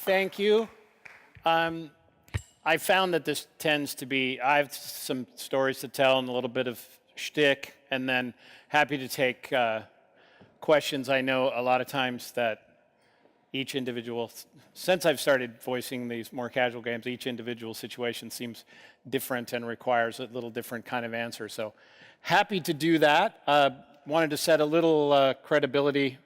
Thank you. I found that this tends to be, I have some stories to tell and a little bit of shtick, and then happy to take questions. I know a lot of times that each individual, since I've started voicing these more casual games, each individual situation seems different and requires a little different kind of answer. So happy to do that. Wanted to set a little credibility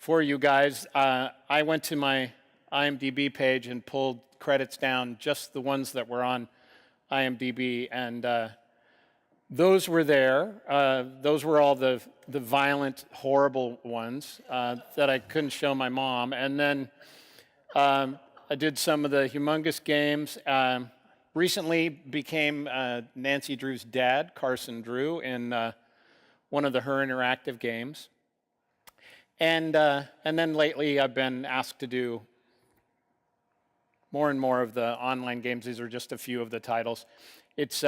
for you guys. I went to my IMDb page and pulled credits down, just the ones that were on IMDb, and those were there. Those were all the violent, horrible ones that I couldn't show my mom. And then I did some of the humongous games. Recently became Nancy Drew's dad, Carson Drew, in one of her interactive games. And then lately I've been asked to do more and more of the online games. These are just a few of the titles. It's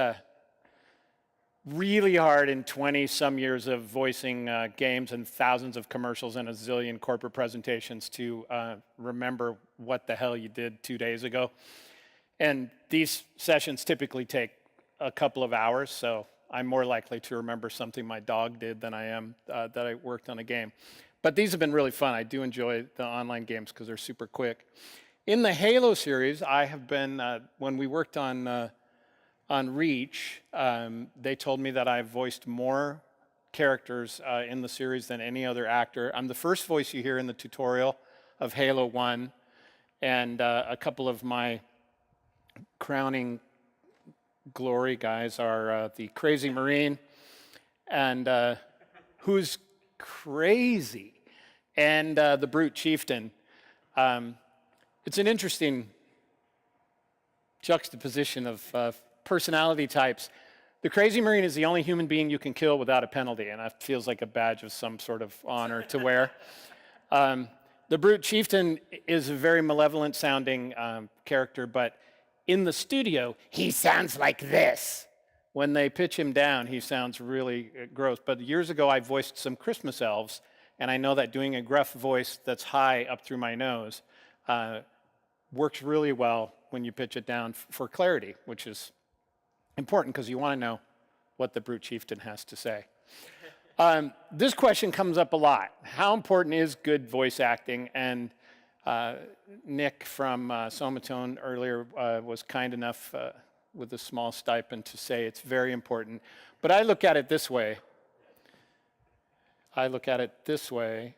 really hard in 20-some years of voicing games and thousands of commercials and a zillion corporate presentations to remember what the hell you did 2 days ago. And these sessions typically take a couple of hours, so I'm more likely to remember something my dog did than I am that I worked on a game. But these have been really fun. I do enjoy the online games because they're super quick. In the Halo series, I have been, when we worked on Reach, they told me that I've voiced more characters in the series than any other actor. I'm the first voice you hear in the tutorial of Halo 1, and a couple of my crowning glory guys are the Crazy Marine, and who's crazy, and the Brute Chieftain. It's an interesting juxtaposition of personality types. The Crazy Marine is the only human being you can kill without a penalty, and that feels like a badge of some sort of honor to wear. The Brute Chieftain is a very malevolent sounding character, but in the studio, he sounds like this. When they pitch him down, he sounds really gross. But years ago, I voiced some Christmas elves, and I know that doing a gruff voice that's high up through my nose works really well when you pitch it down for clarity, which is important because you want to know what the Brute Chieftain has to say. This question comes up a lot. How important is good voice acting? And Nick from Somatone earlier was kind enough with a small stipend to say it's very important. But I look at it this way. I look at it this way.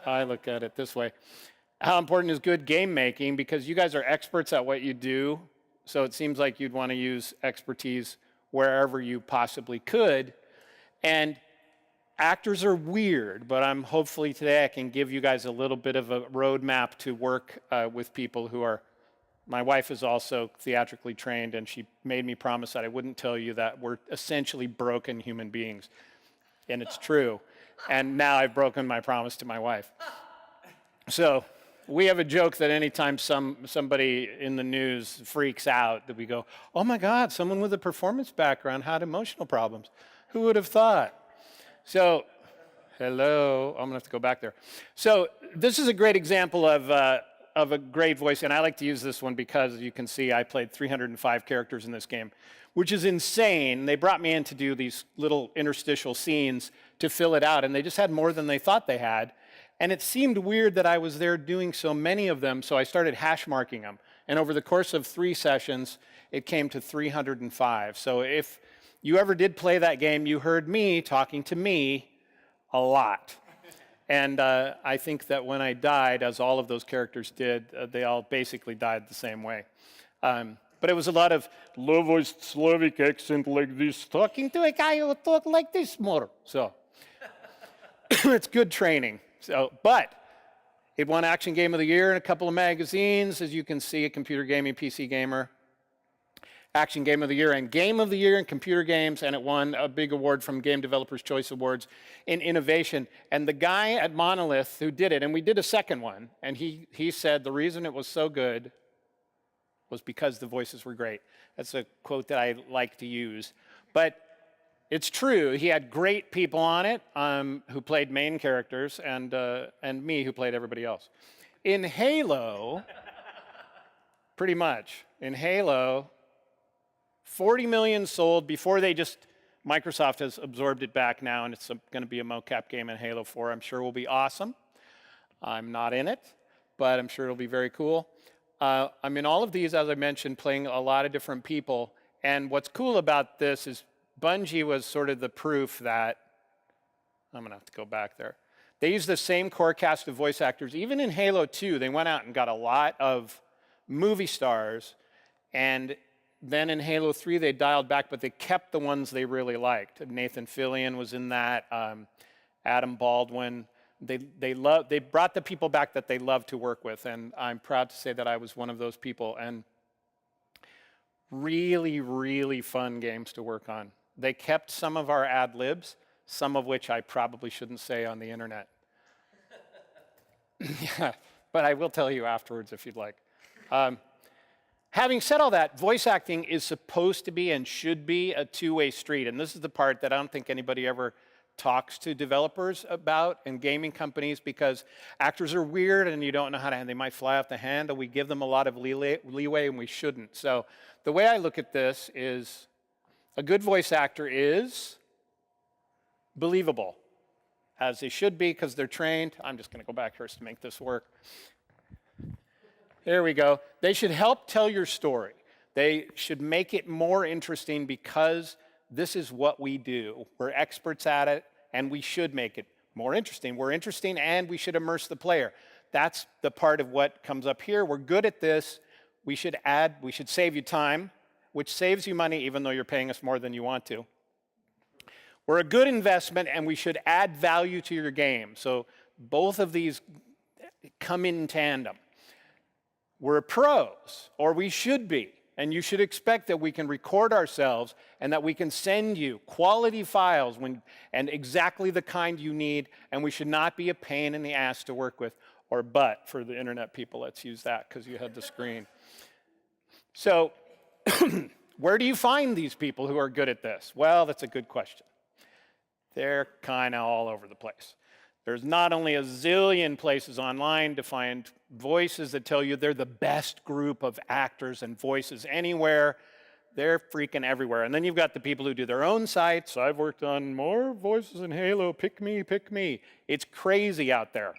I look at it this way. How important is good game making? Because you guys are experts at what you do, so it seems like you'd want to use expertise wherever you possibly could. And actors are weird, but hopefully today I can give you guys a little bit of a roadmap to work with people who are. My wife is also theatrically trained, and she made me promise that I wouldn't tell you that we're essentially broken human beings. And it's true. And now I've broken my promise to my wife. So we have a joke that anytime somebody in the news freaks out, that we go, oh my God, someone with a performance background had emotional problems. Who would have thought? So, hello, I'm gonna have to go back there. So this is a great example of a great voice, and I like to use this one because you can see I played 305 characters in this game, which is insane. They brought me in to do these little interstitial scenes to fill it out, and they just had more than they thought they had. And it seemed weird that I was there doing so many of them, so I started hash marking them. And over the course of 3 sessions, it came to 305. So if you ever did play that game, you heard me talking to me a lot. And I think that when I died, as all of those characters did, they all basically died the same way. But it was a lot of low-voiced Slavic accent like this, talking to a guy who talk like this more. So it's good training. So, but it won Action Game of the Year in a couple of magazines, as you can see, a Computer Gaming PC Gamer. Action Game of the Year and Game of the Year in computer games, and it won a big award from Game Developers Choice Awards in innovation. And the guy at Monolith who did it, and we did a second one, and he said the reason it was so good was because the voices were great. That's a quote that I like to use. But it's true, he had great people on it who played main characters, and me who played everybody else. In Halo, pretty much, in Halo, 40 million sold before Microsoft has absorbed it back now, and it's going to be a mocap game in Halo 4. I'm sure will be awesome. I'm not in it, but I'm sure it'll be very cool. I'm in all of these, as I mentioned, playing a lot of different people. And what's cool about this is Bungie was sort of the proof that, I'm going to have to go back there. They used the same core cast of voice actors. Even in Halo 2, they went out and got a lot of movie stars. And then in Halo 3, they dialed back, but they kept the ones they really liked. Nathan Fillion was in that, Adam Baldwin. They brought the people back that they loved to work with, and I'm proud to say that I was one of those people. And really, really fun games to work on. They kept some of our ad libs, some of which I probably shouldn't say on the internet. Yeah, but I will tell you afterwards if you'd like. Having said all that, voice acting is supposed to be and should be a two-way street, and this is the part that I don't think anybody ever talks to developers about and gaming companies, because actors are weird and you don't know how to, and they might fly off the handle. We give them a lot of leeway and we shouldn't. So the way I look at this is a good voice actor is believable, as they should be because they're trained. I'm just going to go back here to make this work. There we go. They should help tell your story. They should make it more interesting because this is what we do. We're experts at it, and we should make it more interesting. We're interesting, and we should immerse the player. That's the part of what comes up here. We're good at this. We should save you time, which saves you money even though you're paying us more than you want to. We're a good investment, and we should add value to your game. So both of these come in tandem. We're pros, or we should be. And you should expect that we can record ourselves and that we can send you quality files and exactly the kind you need, and we should not be a pain in the ass to work with, or butt for the internet people. Let's use that because you had the screen. So where do you find these people who are good at this? Well, that's a good question. They're kind of all over the place. There's not only a zillion places online to find voices that tell you they're the best group of actors and voices anywhere. They're freaking everywhere. And then you've got the people who do their own sites. I've worked on more voices in Halo. Pick me, pick me. It's crazy out there.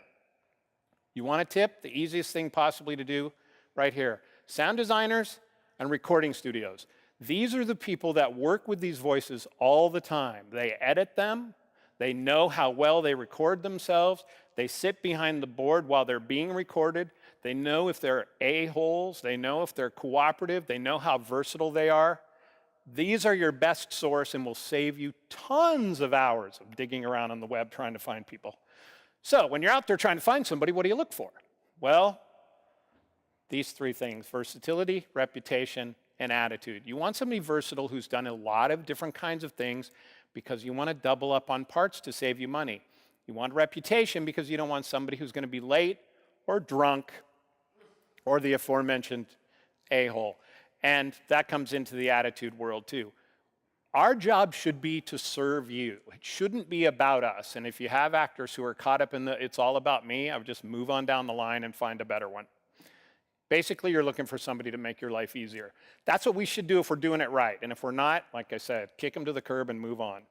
You want a tip? The easiest thing possibly to do right here. Sound designers and recording studios. These are the people that work with these voices all the time. They edit them. They know how well they record themselves. They sit behind the board while they're being recorded. They know if they're a-holes. They know if they're cooperative. They know how versatile they are. These are your best source and will save you tons of hours of digging around on the web trying to find people. So when you're out there trying to find somebody, what do you look for? Well, these three things: versatility, reputation, and attitude. You want somebody versatile who's done a lot of different kinds of things, because you want to double up on parts to save you money. You want reputation because you don't want somebody who's going to be late or drunk or the aforementioned a-hole. And that comes into the attitude world too. Our job should be to serve you. It shouldn't be about us. And if you have actors who are caught up in the it's all about me, I would just move on down the line and find a better one. Basically, you're looking for somebody to make your life easier. That's what we should do if we're doing it right. And if we're not, like I said, kick them to the curb and move on.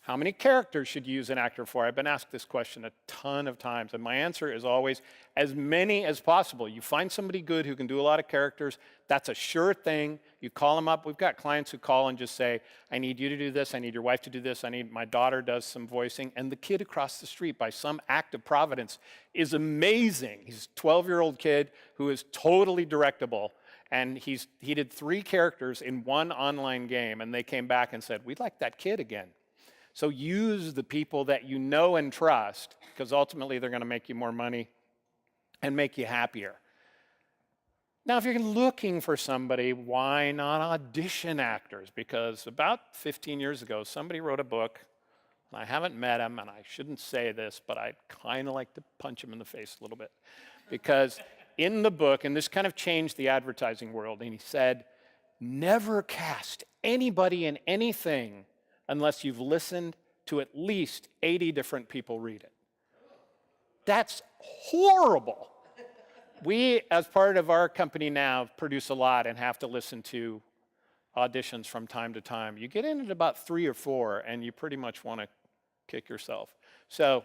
How many characters should you use an actor for? I've been asked this question a ton of times, and my answer is always as many as possible. You find somebody good who can do a lot of characters, that's a sure thing. You call them up. We've got clients who call and just say, I need you to do this, I need your wife to do this, my daughter does some voicing, and the kid across the street, by some act of providence, is amazing. He's a 12-year-old kid who is totally directable, and he did 3 characters in one online game, and they came back and said, we'd like that kid again. So use the people that you know and trust, because ultimately they're going to make you more money and make you happier. Now, if you're looking for somebody, why not audition actors? Because about 15 years ago, somebody wrote a book, and I haven't met him, and I shouldn't say this, but I'd kind of like to punch him in the face a little bit. Because in the book, and this kind of changed the advertising world, and he said, never cast anybody in anything unless you've listened to at least 80 different people read it. That's horrible. We, as part of our company now, produce a lot and have to listen to auditions from time to time. You get in at about 3 or 4, and you pretty much want to kick yourself. So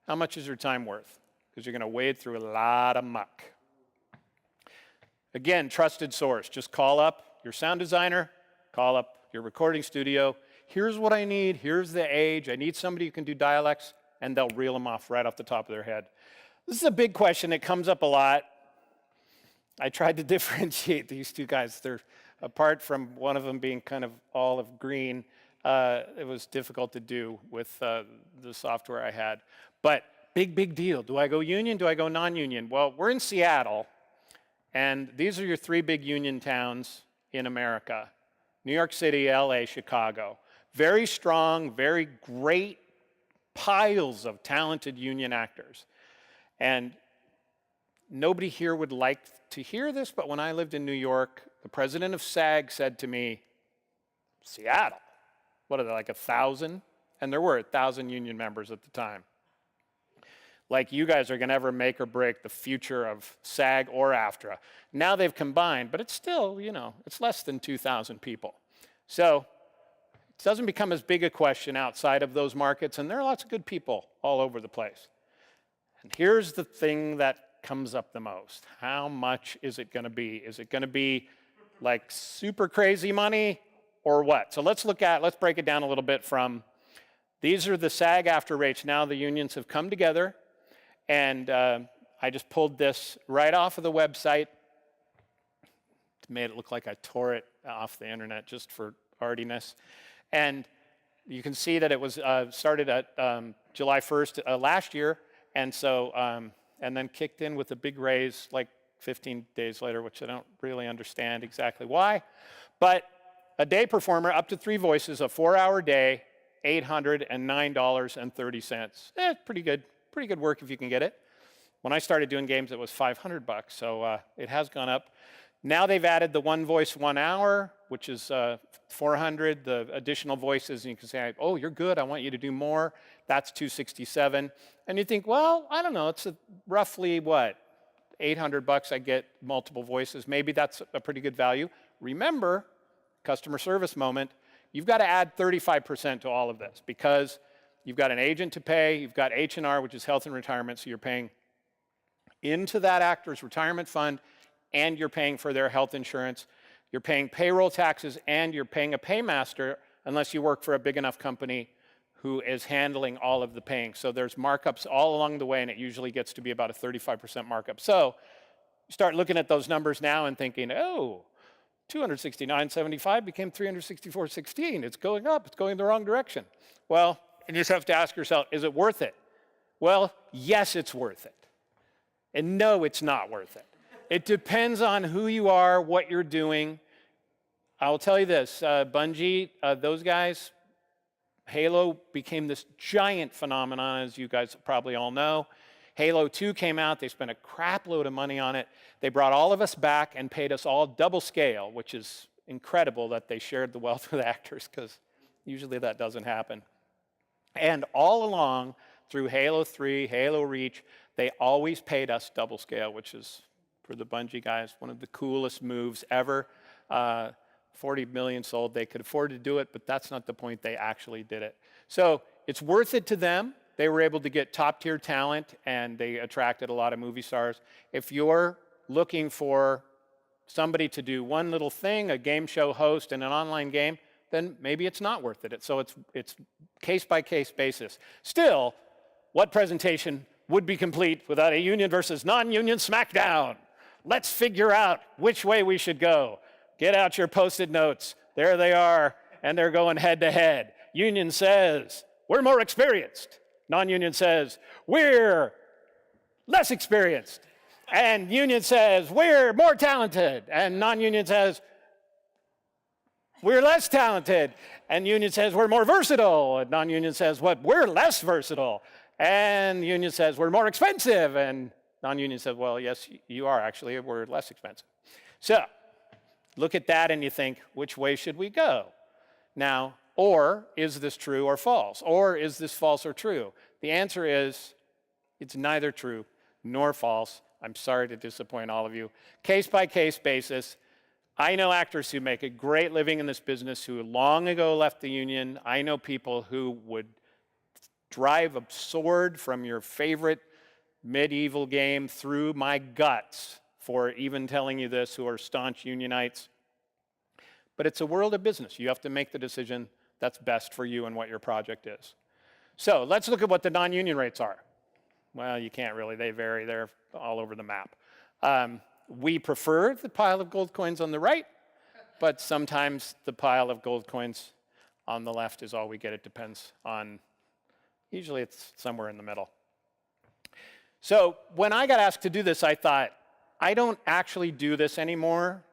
how much is your time worth? Because you're going to wade through a lot of muck. Again, trusted source. Just call up your sound designer, call up your recording studio. Here's what I need. Here's the age. I need somebody who can do dialects, and they'll reel them off right off the top of their head. This is a big question. It comes up a lot. I tried to differentiate these two guys. They're apart from one of them being kind of olive green. It was difficult to do with the software I had. But big deal. Do I go union? Do I go non-union? Well, we're in Seattle, and these are your 3 big union towns in America: New York City, LA, Chicago. Very strong, very great piles of talented union actors. And nobody here would like to hear this, but when I lived in New York, the president of SAG said to me, Seattle, what are they, like 1,000? And there were 1,000 union members at the time. Like you guys are going to ever make or break the future of SAG or AFTRA. Now they've combined, but it's still, you know, it's less than 2,000 people. So it doesn't become as big a question outside of those markets, and there are lots of good people all over the place. And here's the thing that comes up the most. How much is it going to be? Is it going to be like super crazy money or what? So let's break it down a little bit from, these are the SAG-AFTRA rates. Now the unions have come together, and I just pulled this right off of the website. Made it look like I tore it off the internet just for artiness. And you can see that it was started at July 1st last year, and so and then kicked in with a big raise like 15 days later, which I don't really understand exactly why. But a day performer, up to 3 voices, a 4-hour day, $809.30. Pretty good work if you can get it. When I started doing games, it was $500, so it has gone up. Now they've added the 1 voice 1 hour, which is $400. The additional voices, and you can say, oh, you're good, I want you to do more. That's $267. And you think, well, I don't know, it's roughly what, $800 I get multiple voices. Maybe that's a pretty good value. Remember, customer service moment, you've got to add 35% to all of this, because you've got an agent to pay, you've got H&R, which is health and retirement, so you're paying into that actor's retirement fund, and you're paying for their health insurance. You're paying payroll taxes, and you're paying a paymaster unless you work for a big enough company who is handling all of the paying. So there's markups all along the way, and it usually gets to be about a 35% markup. So you start looking at those numbers now and thinking, oh, $269.75 became $364.16. It's going up. It's going the wrong direction. Well, and you just have to ask yourself, is it worth it? Well, yes, it's worth it. And no, it's not worth it. It depends on who you are, what you're doing. I'll tell you this, Bungie, those guys, Halo became this giant phenomenon, as you guys probably all know. Halo 2 came out. They spent a crap load of money on it. They brought all of us back and paid us all double scale, which is incredible that they shared the wealth with actors, because usually that doesn't happen. And all along, through Halo 3, Halo Reach, they always paid us double scale, which is, for the Bungie guys, one of the coolest moves ever. 40 million sold. They could afford to do it, but that's not the point. They actually did it. So it's worth it to them. They were able to get top-tier talent, and they attracted a lot of movie stars. If you're looking for somebody to do one little thing, a game show host and an online game, then maybe it's not worth it. So it's case-by-case basis. Still, what presentation would be complete without a union versus non-union smackdown? Let's figure out which way we should go. Get out your Post-it notes. There they are, and they're going head-to-head. Union says, we're more experienced. Non-union says, we're less experienced. And union says, we're more talented. And non-union says, we're less talented. And union says, we're more versatile. And non-union says, what? We're less versatile. And union says, we're more expensive. And non-union says, well, yes, you are actually. We're less expensive. So look at that and you think, which way should we go? Now, or is this true or false? Or is this false or true? The answer is, it's neither true nor false. I'm sorry to disappoint all of you. Case-by-case basis, I know actors who make a great living in this business who long ago left the union. I know people who would drive a sword from your favorite medieval game through my guts for even telling you this, who are staunch unionites. But it's a world of business. You have to make the decision that's best for you and what your project is. So let's look at what the non-union rates are. Well, you can't really. They vary. They're all over the map. We prefer the pile of gold coins on the right, but sometimes the pile of gold coins on the left is all we get. It depends on, usually it's somewhere in the middle. So when I got asked to do this, I thought, I don't actually do this anymore,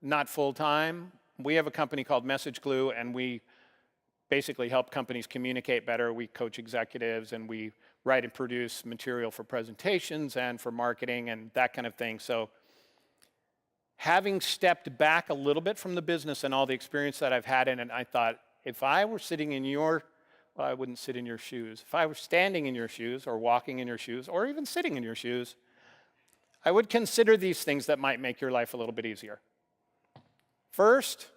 not full time. We have a company called Message Glue, and we basically help companies communicate better. We coach executives, and we write and produce material for presentations and for marketing and that kind of thing. So having stepped back a little bit from the business and all the experience that I've had in it, I thought, if I were sitting in your, well, I wouldn't sit in your shoes. If I were standing in your shoes or walking in your shoes or even sitting in your shoes, I would consider these things that might make your life a little bit easier. First,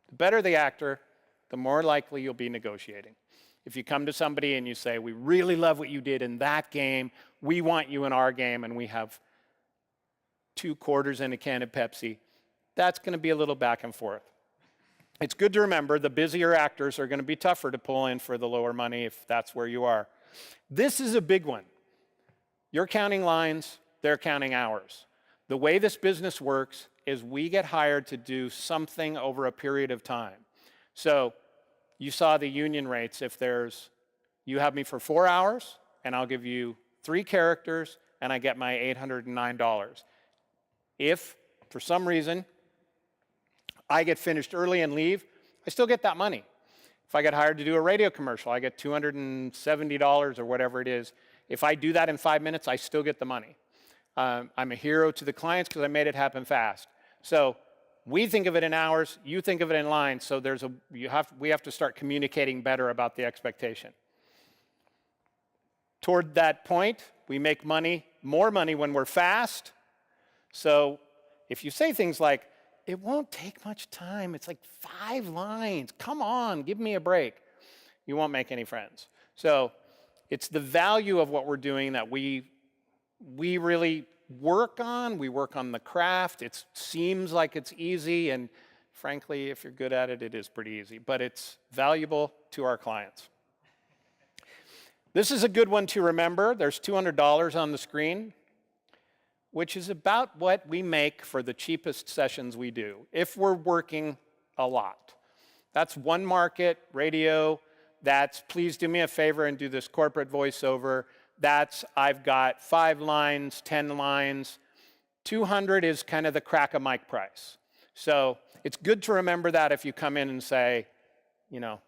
the better the actor, the more likely you'll be negotiating. If you come to somebody and you say, we really love what you did in that game, we want you in our game, and we have 2 quarters and a can of Pepsi, that's going to be a little back and forth. It's good to remember the busier actors are going to be tougher to pull in for the lower money if that's where you are. This is a big one. You're counting lines, they're counting hours. The way this business works is we get hired to do something over a period of time. So you saw the union rates. If you have me for 4 hours, and I'll give you 3 characters, and I get my $809. If, for some reason, I get finished early and leave, I still get that money. If I get hired to do a radio commercial, I get $270 or whatever it is. If I do that in 5 minutes, I still get the money. I'm a hero to the clients because I made it happen fast. So we think of it in hours, you think of it in lines, so we have to start communicating better about the expectation. Toward that point, we make more money when we're fast. So if you say things like, it won't take much time, it's like 5 lines, come on, give me a break, you won't make any friends. So it's the value of what we're doing that we really work on. We work on the craft. It seems like it's easy, and frankly, if you're good at it, it is pretty easy, but it's valuable to our clients. This is a good one to remember. There's $200 on the screen, which is about what we make for the cheapest sessions we do, if we're working a lot. That's one market, radio. That's please do me a favor and do this corporate voiceover. That's I've got 5 lines, 10 lines. 200 is kind of the crack a mic price. So it's good to remember that if you come in and say,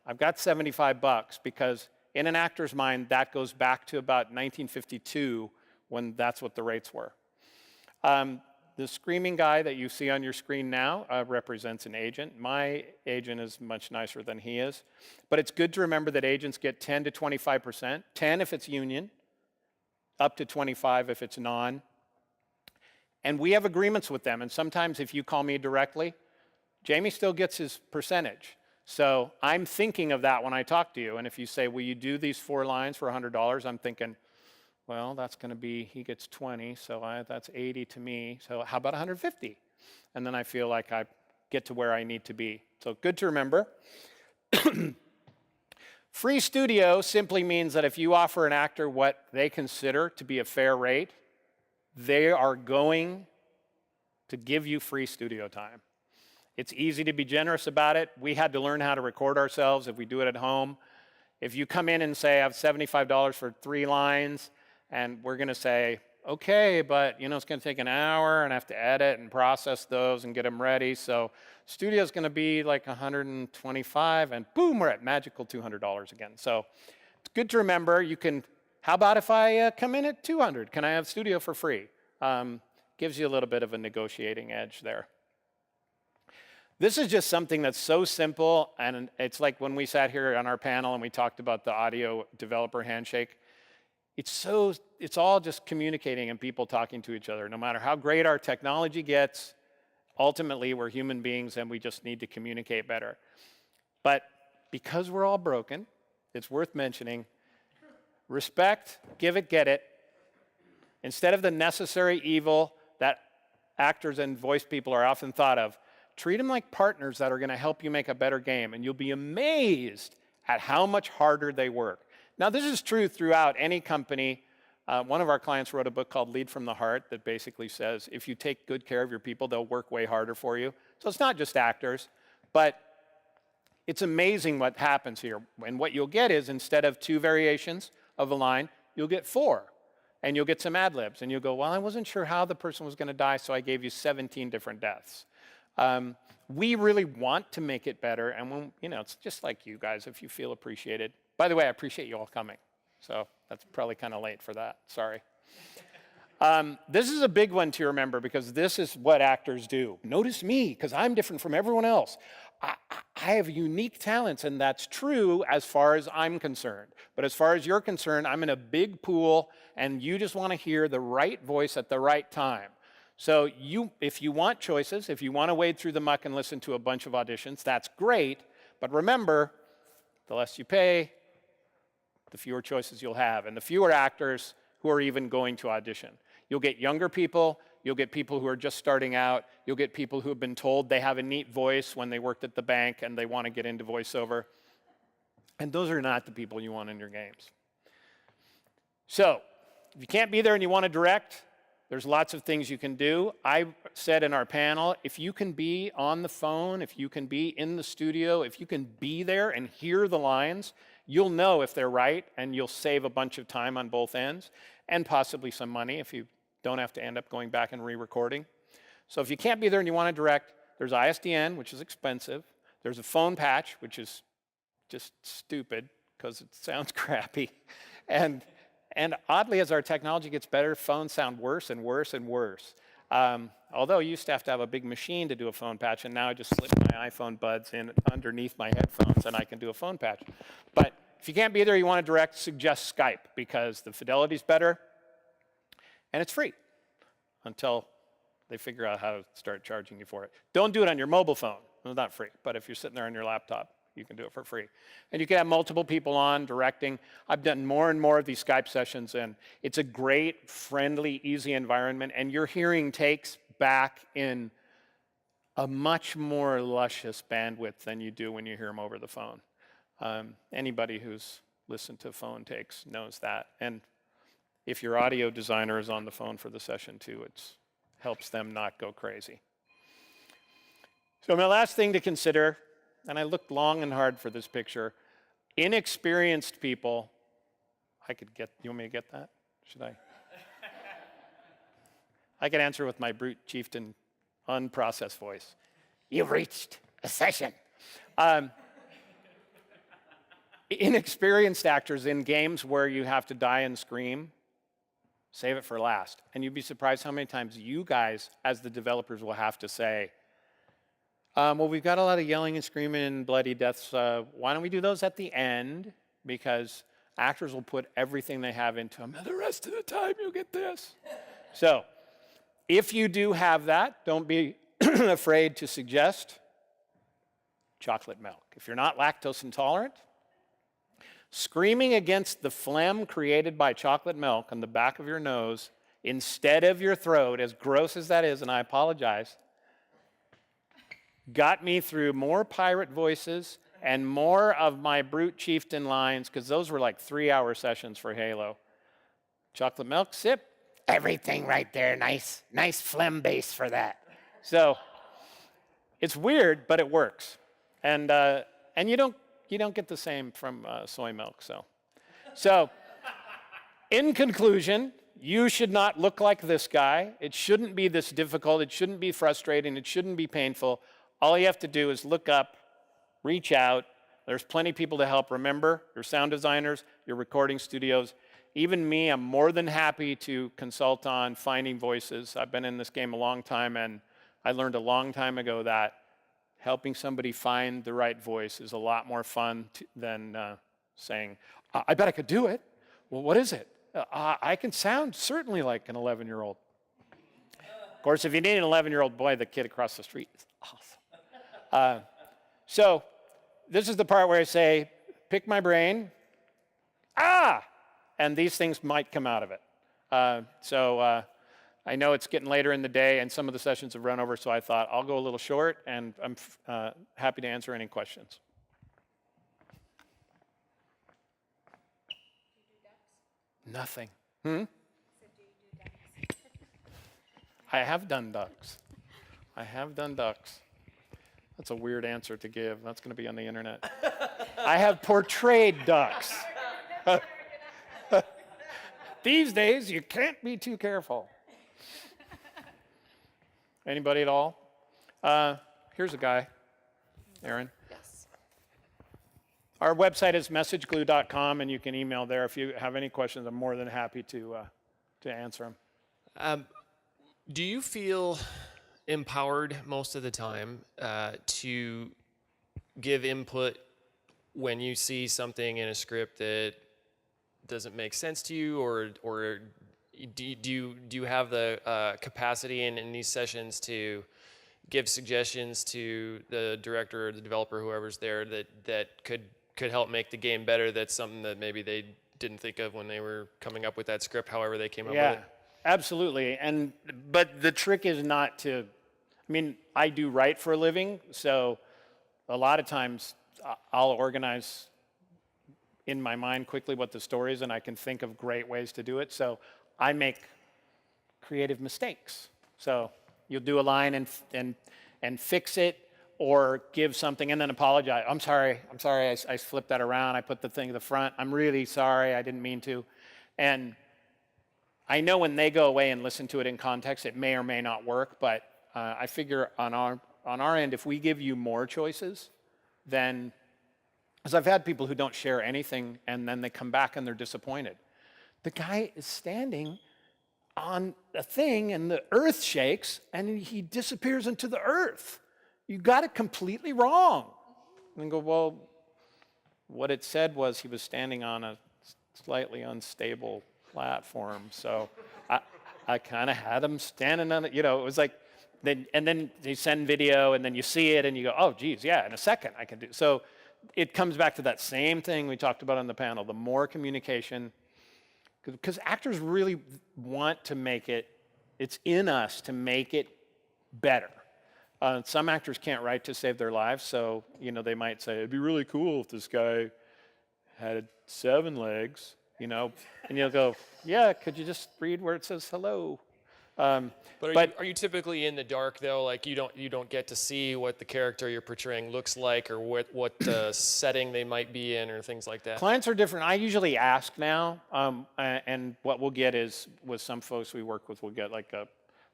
I've got $75, because in an actor's mind, that goes back to about 1952 when that's what the rates were. The screaming guy that you see on your screen now represents an agent. My agent is much nicer than he is. But it's good to remember that agents get 10 to 25%, 10 if it's union, up to 25 if it's non. And we have agreements with them. And sometimes if you call me directly, Jamie still gets his percentage. So I'm thinking of that when I talk to you. And if you say, will you do these 4 lines for $100? I'm thinking, well, that's going to be, he gets 20, so that's 80 to me. So how about 150? And then I feel like I get to where I need to be. So good to remember. Free studio simply means that if you offer an actor what they consider to be a fair rate, they are going to give you free studio time. It's easy to be generous about it. We had to learn how to record ourselves if we do it at home. If you come in and say, I have $75 for 3 lines, and we're going to say, okay, but it's going to take an hour, and I have to edit and process those and get them ready. So studio's going to be like $125, and boom, we're at magical $200 again. So it's good to remember. How about if I come in at $200? Can I have studio for free? Gives you a little bit of a negotiating edge there. This is just something that's so simple, and it's like when we sat here on our panel and we talked about the audio developer handshake. It's all just communicating and people talking to each other. No matter how great our technology gets, ultimately we're human beings and we just need to communicate better. But because we're all broken, it's worth mentioning, respect, give it, get it. Instead of the necessary evil that actors and voice people are often thought of, treat them like partners that are going to help you make a better game, and you'll be amazed at how much harder they work. Now, this is true throughout any company. One of our clients wrote a book called Lead from the Heart that basically says if you take good care of your people, they'll work way harder for you. So it's not just actors, but it's amazing what happens here. And what you'll get is instead of 2 variations of a line, you'll get 4. And you'll get some ad libs. And you'll go, well, I wasn't sure how the person was going to die, so I gave you 17 different deaths. We really want to make it better. And when, it's just like you guys, if you feel appreciated. By the way, I appreciate you all coming. So that's probably kind of late for that. Sorry. This is a big one to remember because this is what actors do. Notice me, because I'm different from everyone else. I have unique talents, and that's true as far as I'm concerned. But as far as you're concerned, I'm in a big pool, and you just want to hear the right voice at the right time. So if you want choices, if you want to wade through the muck and listen to a bunch of auditions, that's great. But remember, the less you pay, the fewer choices you'll have, and the fewer actors who are even going to audition. You'll get younger people, you'll get people who are just starting out, you'll get people who have been told they have a neat voice when they worked at the bank and they want to get into voiceover. And those are not the people you want in your games. So, if you can't be there and you want to direct, there's lots of things you can do. I said in our panel, if you can be on the phone, if you can be in the studio, if you can be there and hear the lines, you'll know if they're right, and you'll save a bunch of time on both ends, and possibly some money if you don't have to end up going back and re-recording. So if you can't be there and you want to direct, there's ISDN, which is expensive. There's a phone patch, which is just stupid because it sounds crappy. And oddly, as our technology gets better, phones sound worse and worse and worse. Although you used to have a big machine to do a phone patch, and now I just slip my iPhone buds in underneath my headphones and I can do a phone patch. But if you can't be there, you want to direct, suggest Skype because the fidelity's better and it's free until they figure out how to start charging you for it. Don't do it on your mobile phone. It's not free, but if you're sitting there on your laptop, you can do it for free. And you can have multiple people on directing. I've done more and more of these Skype sessions, and it's a great, friendly, easy environment, and your hearing takes back in a much more luscious bandwidth than you do when you hear them over the phone. Anybody who's listened to phone takes knows that. And if your audio designer is on the phone for the session too, it helps them not go crazy. So my last thing to consider, and I looked long and hard for this picture, inexperienced people, you want me to get that? Should I? I could answer with my brute chieftain unprocessed voice. You've reached a session. Inexperienced actors in games where you have to die and scream, save it for last. And you'd be surprised how many times you guys, as the developers, will have to say, well, we've got a lot of yelling and screaming and bloody deaths. Why don't we do those at the end? Because actors will put everything they have into them, and the rest of the time you'll get this. So, if you do have that, don't be afraid to suggest chocolate milk. If you're not lactose intolerant, screaming against the phlegm created by chocolate milk on the back of your nose instead of your throat, as gross as that is, and I apologize, got me through more pirate voices and more of my brute chieftain lines, because those were like 3-hour sessions for Halo. Chocolate milk, sip, everything right there, nice phlegm base for that. So it's weird, but it works. And you don't get the same from soy milk. So in conclusion, you should not look like this guy. It shouldn't be this difficult. It shouldn't be frustrating. It shouldn't be painful. All you have to do is look up, reach out. There's plenty of people to help. Remember, your sound designers, your recording studios. Even me, I'm more than happy to consult on finding voices. I've been in this game a long time, and I learned a long time ago that helping somebody find the right voice is a lot more fun than saying, I bet I could do it. Well, what is it? I can sound certainly like an 11-year-old. Of course, if you need an 11-year-old boy, the kid across the street is awesome. So this is the part where I say, pick my brain. And these things might come out of it. I know it's getting later in the day, and some of the sessions have run over, so I thought I'll go a little short, and I'm happy to answer any questions. Nothing. So do you do ducks? I have done ducks. I have done ducks. That's a weird answer to give. That's going to be on the internet. I have portrayed ducks. These days, you can't be too careful. Anybody at all? Here's a guy, Aaron. Yes. Our website is messageglue.com, and you can email there. If you have any questions, I'm more than happy to answer them. Do you feel empowered most of the time to give input when you see something in a script that doesn't make sense to you, or do you have the capacity in these sessions to give suggestions to the director or the developer, whoever's there, that could help make the game better? That's something that maybe they didn't think of when they were coming up with that script, however they came up with it. Absolutely. But the trick is not to, I do write for a living, so a lot of times I'll organize in my mind quickly what the story is, and I can think of great ways to do it. So I make creative mistakes. So you'll do a line and fix it, or give something and then apologize. I'm sorry, I flipped that around. I put the thing at the front. I'm really sorry, I didn't mean to. And I know when they go away and listen to it in context, it may or may not work, but I figure on our end, if we give you more choices, then, because I've had people who don't share anything and then they come back and they're disappointed. The guy is standing on a thing and the earth shakes and he disappears into the earth. You got it completely wrong. And go, well, what it said was he was standing on a slightly unstable platform. So I kind of had him standing on it. It was like, and then they send video and then you see it and you go, oh, geez, yeah, in a second I can do. So it comes back to that same thing we talked about on the panel, the more communication, because actors really want to make it, it's in us to make it better. Some actors can't write to save their lives, so they might say, it'd be really cool if this guy had 7 legs, and you'll go, yeah, could you just read where it says hello? But are you typically in the dark though? Like you don't get to see what the character you're portraying looks like, or what setting they might be in, or things like that? Clients are different. I usually ask now, and what we'll get is, with some folks we work with, we'll get like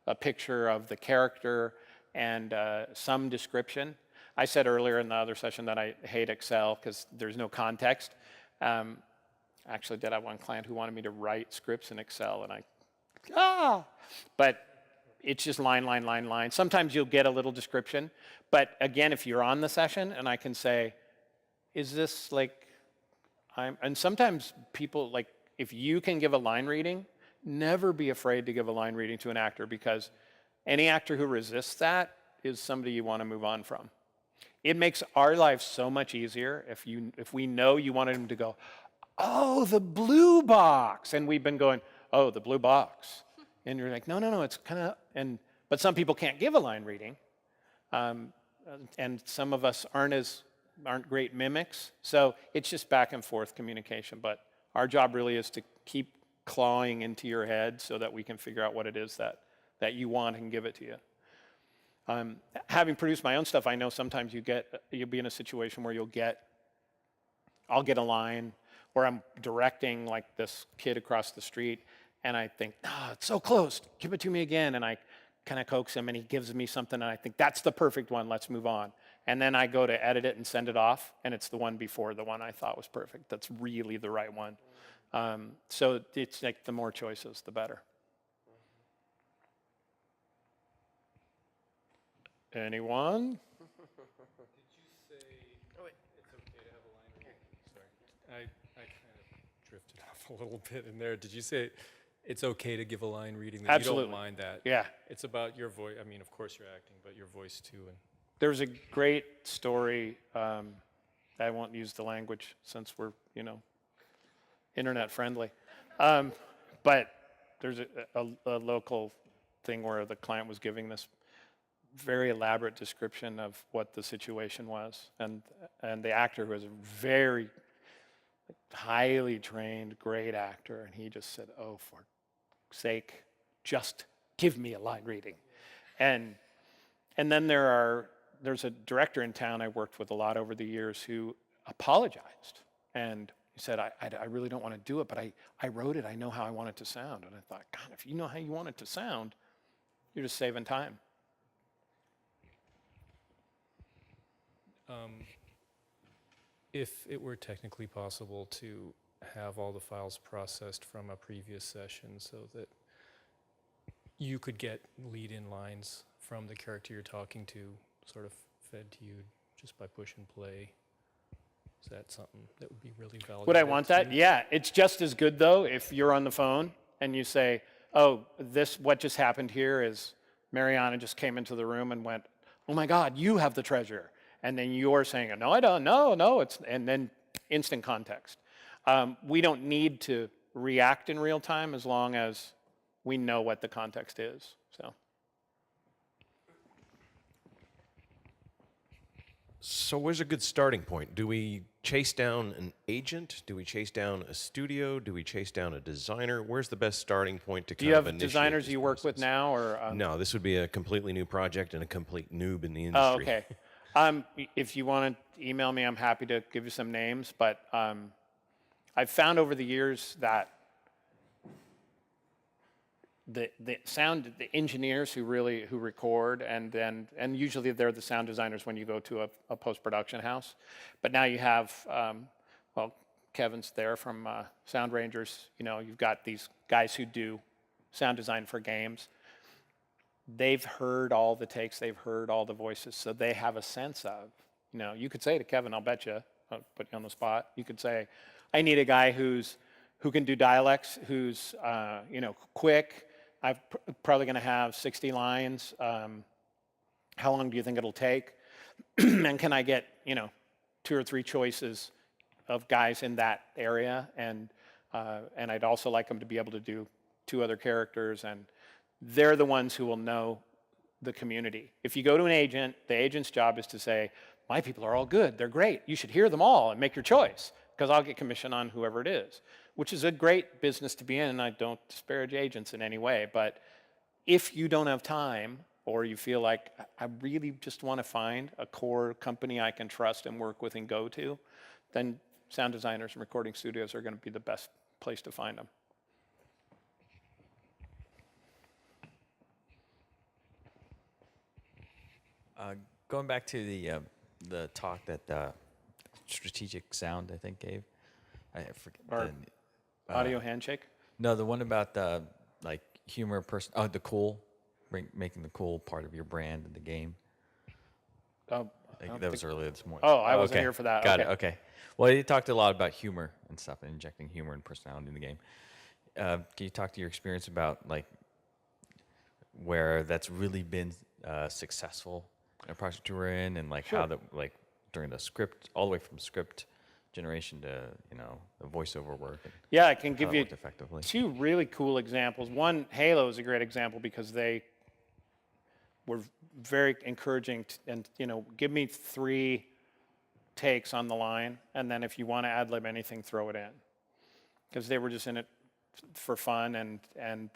a picture of the character and some description. I said earlier in the other session that I hate Excel because there's no context. Actually did have one client who wanted me to write scripts in Excel, and but it's just line. Sometimes you'll get a little description, but again, if you're on the session and I can say, is this like, and sometimes people, like, if you can give a line reading, never be afraid to give a line reading to an actor, because any actor who resists that is somebody you want to move on from. It makes our life so much easier if we know you wanted him to go, oh, the blue box, and we've been going, oh, the blue box. And you're like, no, it's kind of, but some people can't give a line reading. And some of us aren't great mimics. So it's just back and forth communication. But our job really is to keep clawing into your head so that we can figure out what it is that you want and give it to you. Having produced my own stuff, I know sometimes you'll be in a situation where I'll get a line, or I'm directing like this kid across the street, and I think, it's so close, give it to me again. And I kind of coax him and he gives me something and I think, that's the perfect one, let's move on. And then I go to edit it and send it off, and it's the one before the one I thought was perfect. That's really the right one. So it's like the more choices, the better. Anyone? a little bit in there. Did you say it's okay to give a line reading? That Absolutely. You don't mind that? Yeah. It's about your voice. I mean, of course you're acting, but your voice too. And There's a great story. I won't use the language since we're, internet friendly. But there's a local thing where the client was giving this very elaborate description of what the situation was. And the actor was a very highly trained, great actor. And he just said, oh, for sake, just give me a line reading. And then there's a director in town I worked with a lot over the years who apologized. And he said, I really don't want to do it, but I wrote it. I know how I want it to sound. And I thought, God, if you know how you want it to sound, you're just saving time. if it were technically possible to have all the files processed from a previous session so that you could get lead-in lines from the character you're talking to sort of fed to you just by push and play, is that something that would be really valuable? Would I want that? Yeah. It's just as good, though, if you're on the phone and you say, oh, what just happened here is Mariana just came into the room and went, oh my God, you have the treasure. And then you're saying, no, I don't, no, and then instant context. We don't need to react in real time as long as we know what the context is, so. So where's a good starting point? Do we chase down an agent? Do we chase down a studio? Do we chase down a designer? Where's the best starting point to Do kind you of have initiate designers this you work with process? now, or? No, this would be a completely new project and a complete noob in the Oh, industry. okay. If you want to email me, I'm happy to give you some names, but I've found over the years that the engineers who record, and usually they're the sound designers when you go to a post-production house, but now you have, well, Kevin's there from Sound Rangers. You know, you've got these guys who do sound design for games. They've heard all the takes, they've heard all the voices, so they have a sense of, you know, you could say to Kevin, I'll bet you, I'll put you on the spot, you could say, I need a guy who can do dialects, who's, quick. I'm probably going to have 60 lines. How long do you think it'll take? And can I get, 2 or 3 choices of guys in that area? And I'd also like them to be able to do 2 other characters, and they're the ones who will know the community. If you go to an agent, the agent's job is to say, my people are all good, they're great, you should hear them all and make your choice, because I'll get commission on whoever it is, which is a great business to be in, and I don't disparage agents in any way, but if you don't have time, or you feel like, I really just want to find a core company I can trust and work with and go to, then sound designers and recording studios are going to be the best place to find them. Going back to the talk that Strategic Sound, I think, gave. I forget. Or audio handshake? No, the one about the humor person. Oh, the cool, making the cool part of your brand in the game. Oh, That was earlier this morning. Oh, I wasn't okay. here for that. Got Okay. it. Okay. Well, he talked a lot about humor and stuff, and injecting humor and personality in the game. Can you talk to your experience about where that's really been successful in a project you were in, and Sure. how during the script, all the way from script generation to the voiceover work? And Yeah, I can how give it you worked effectively. 2 really cool examples. One, Halo is a great example because they were very encouraging and give me 3 takes on the line, and then if you want to ad-lib anything, throw it in, because they were just in it for fun, and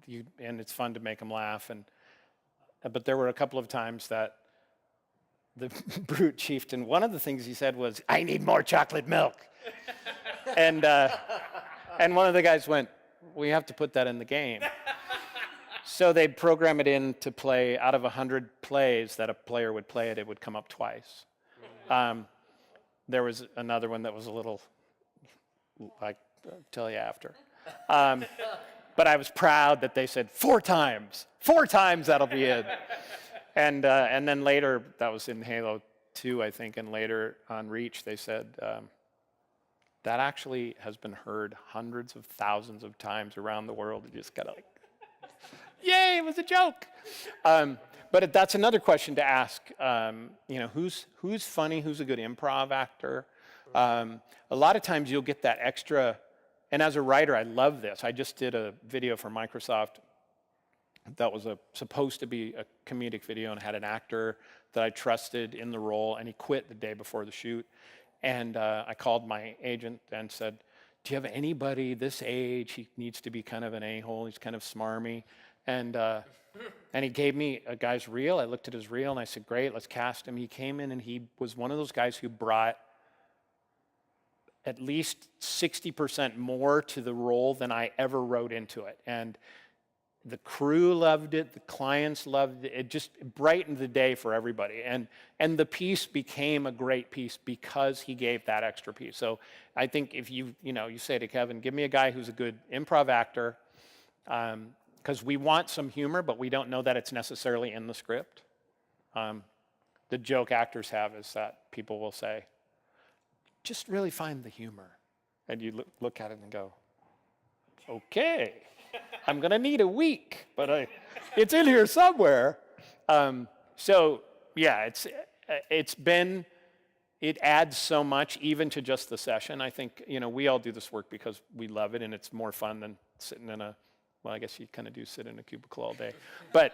it's fun to make them laugh. But there were a couple of times that the brute chieftain, one of the things he said was, I need more chocolate milk. and one of the guys went, we have to put that in the game. So they'd program it in to play out of 100 plays that a player would play it would come up twice. There was another one that was a little, I'll tell you after. But I was proud that they said 4 times. 4 times that'll be it. And then later, that was in Halo 2, I think, and later on Reach, they said, that actually has been heard hundreds of thousands of times around the world. You just gotta like, yay, it was a joke. But that's another question to ask. Who's funny? Who's a good improv actor? A lot of times you'll get that extra. And as a writer, I love this. I just did a video for Microsoft that was supposed to be a comedic video and had an actor that I trusted in the role, and he quit the day before the shoot. And I called my agent and said, do you have anybody this age? He needs to be kind of an a-hole. He's kind of smarmy. And he gave me a guy's reel. I looked at his reel and I said, great, let's cast him. He came in and he was one of those guys who brought at least 60% more to the role than I ever wrote into it. And the crew loved it, the clients loved it. It just brightened the day for everybody. And the piece became a great piece because he gave that extra piece. So I think if you say to Kevin, give me a guy who's a good improv actor, because we want some humor, but we don't know that it's necessarily in the script. The joke actors have is that people will say, just really find the humor. And you look at it and go, okay, I'm going to need a week, but it's in here somewhere. So yeah, it adds so much even to just the session. I think, we all do this work because we love it and it's more fun than sitting in well, I guess you kind of do sit in a cubicle all day, but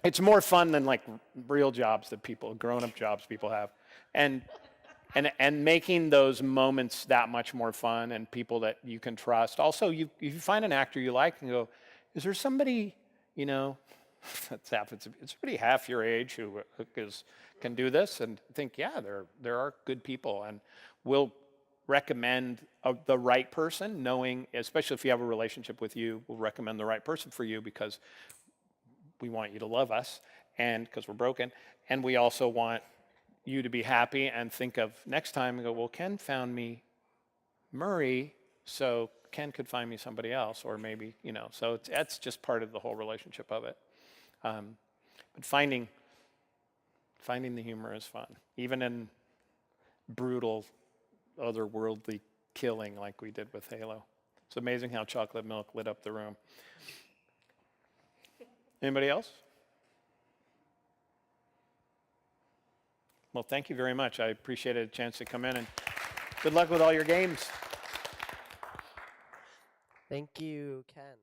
it's more fun than like real jobs that grown-up jobs people have. And making those moments that much more fun and people that you can trust. Also, if you find an actor you like and go, is there somebody, that's happens, it's somebody half your age who can do this? And think, yeah, there are good people, and we'll recommend the right person, knowing, especially if you have a relationship with you, we'll recommend the right person for you because we want you to love us and because we're broken. And we also want you to be happy and think of next time and go, well, Ken found me Murray, so Ken could find me somebody else, or maybe, so that's just part of the whole relationship of it. But finding the humor is fun, even in brutal, otherworldly killing like we did with Halo. It's amazing how chocolate milk lit up the room. Anybody else? Well, thank you very much. I appreciated a chance to come in, and good luck with all your games. Thank you, Ken.